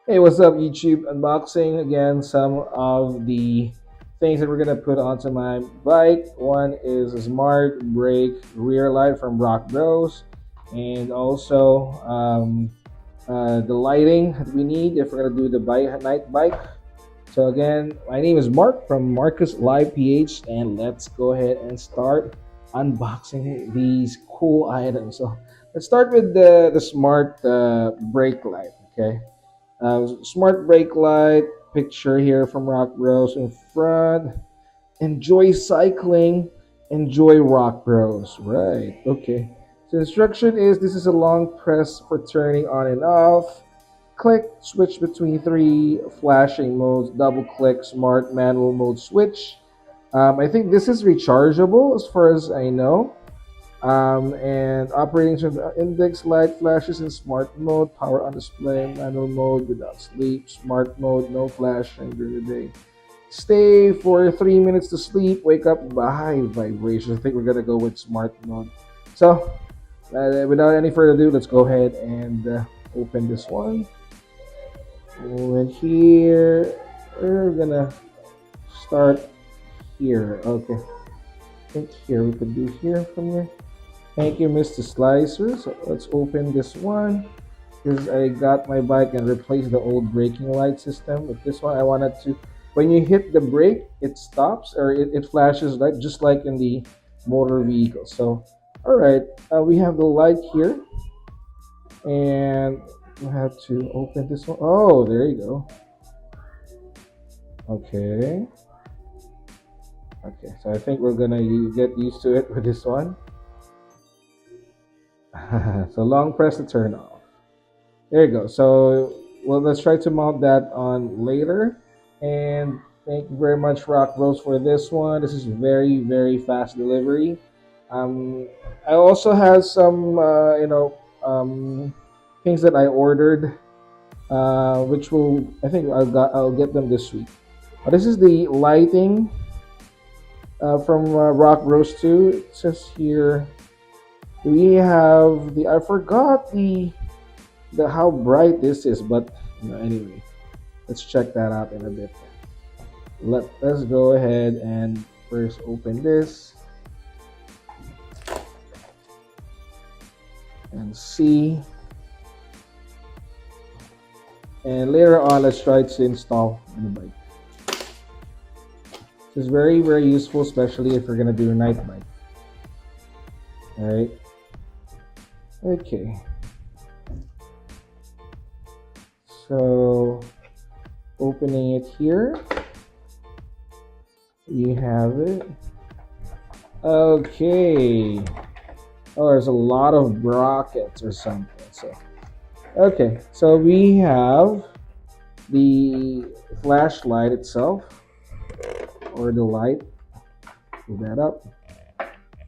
Hey, what's up, YouTube? Unboxing again some of the things that we're gonna put onto my bike. One is a smart brake rear light from Rock Bros, and also the lighting that we need if we're gonna do the night bike. So again, my name is Mark from Marcus Live PH, and let's go ahead and start unboxing these cool items. So let's start with the smart brake light. Okay. Smart brake light picture here from Rock Bros in front. Enjoy cycling, enjoy Rock Bros. Right, okay. So instruction is this is a long press for turning on and off. Click, switch between three flashing modes, double click, smart manual mode switch. I think this is rechargeable as far as I know. And operating system index light flashes in smart mode, power on display, manual mode without sleep, smart mode, no flashing during the day. Stay for 3 minutes to sleep, wake up by high vibrations. I think we're gonna go with smart mode. So, without any further ado, let's go ahead and open this one. And here, we're gonna start here. Okay, I think here we could do here from here. Thank you, Mr. Slicer. So let's open this one. Because I got my bike and replaced the old braking light system. With this one, I wanted to, when you hit the brake, it stops or it flashes like just like in the motor vehicle. So, all right, we have the light here, and we have to open this one. Oh, there you go. Okay. Okay, so I think we're gonna get used to it with this one. So long press to turn off. There you go. So, well, let's try to mount that on later. And thank you very much, Rock Rose, for this one. This is very, very fast delivery. I also have some, things that I ordered, which will, I think I'll get them this week. This is the lighting from Rock Rose 2. It says here we have I forgot the how bright this is, but anyway, let's check that out in a bit. Let's go ahead and first open this and see, and later on let's try to install in the bike. This is very, very useful, especially if you're gonna do a night bike. All right. Okay. So opening it here, you have it. Okay. Oh, there's a lot of brackets or something. So okay, so we have the flashlight itself, or the light. Pull that up.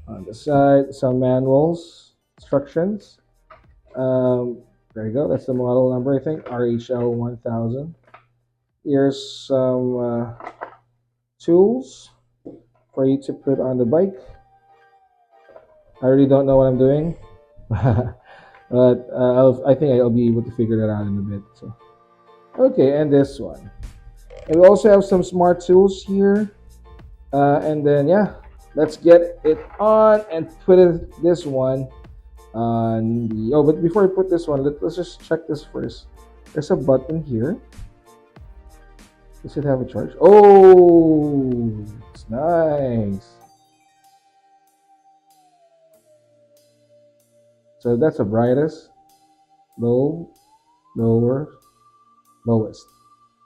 On the side, some manuals, instructions. There you go. That's the model number, I think, RHL 1000. Here's some tools for you to put on the bike. I really don't know what I'm doing, but I think I'll be able to figure that out in a bit. So, okay, and this one. And we also have some smart tools here. And then, yeah, let's get it on and put this one on the. Oh, but before I put this one, let's just check this first. There's a button here. Does it have a charge? Oh, it's nice. So that's the brightest, low, lower, lowest.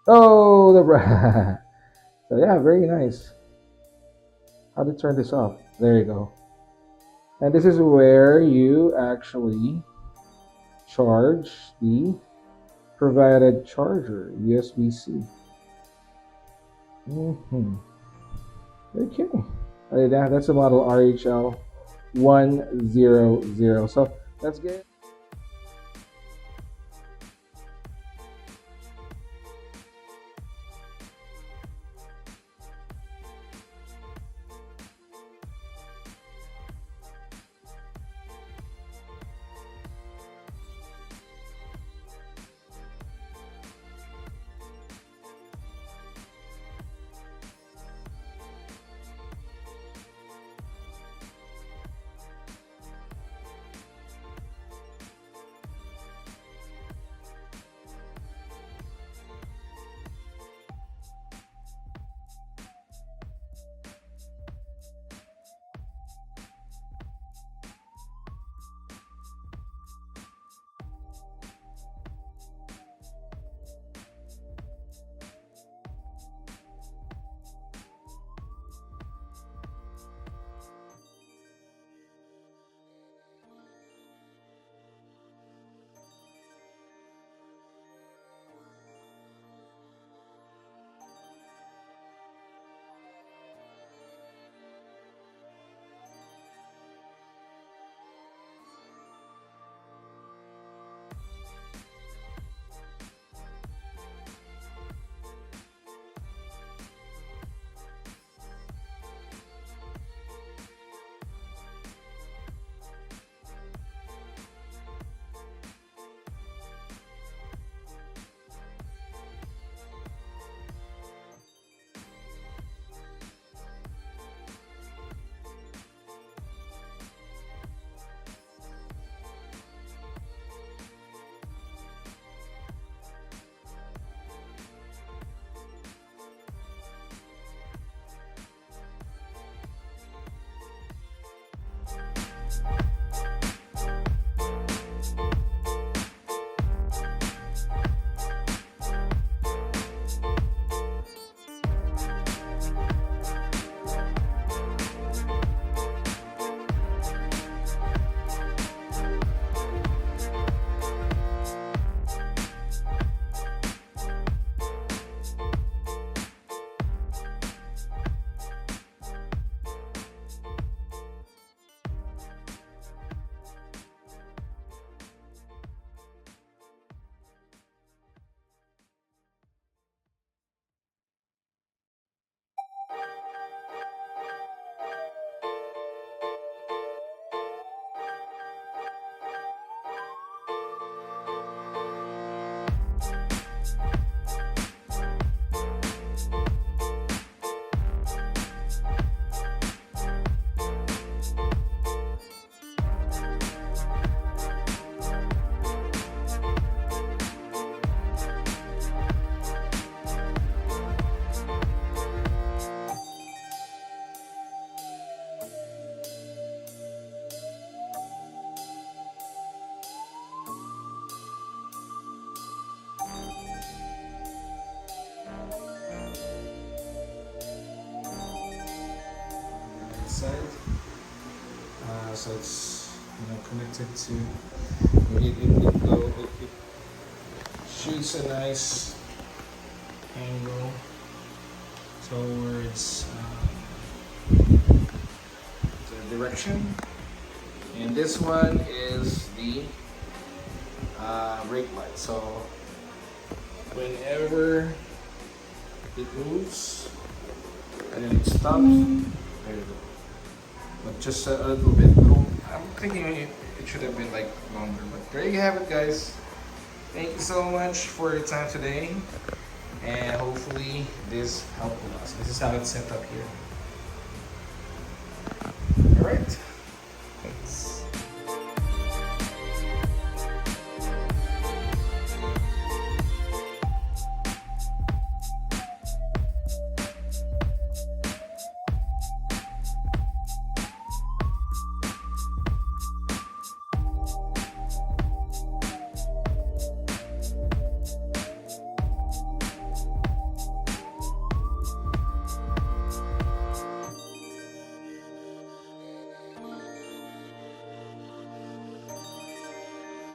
Oh, the bright. So yeah, very nice. How to turn this off? There you go. And this is where you actually charge the provided charger, USB-C. Okay. That's the model RHL 100. So let's get. side. So it's connected to it shoots a nice angle towards the direction. And this one is the brake light. So whenever it moves and then it stops, there you go. But just a little bit. I'm thinking it should have been like longer. But there you have it, guys. Thank you so much for your time today. And hopefully this helped us. This is how it's set up here.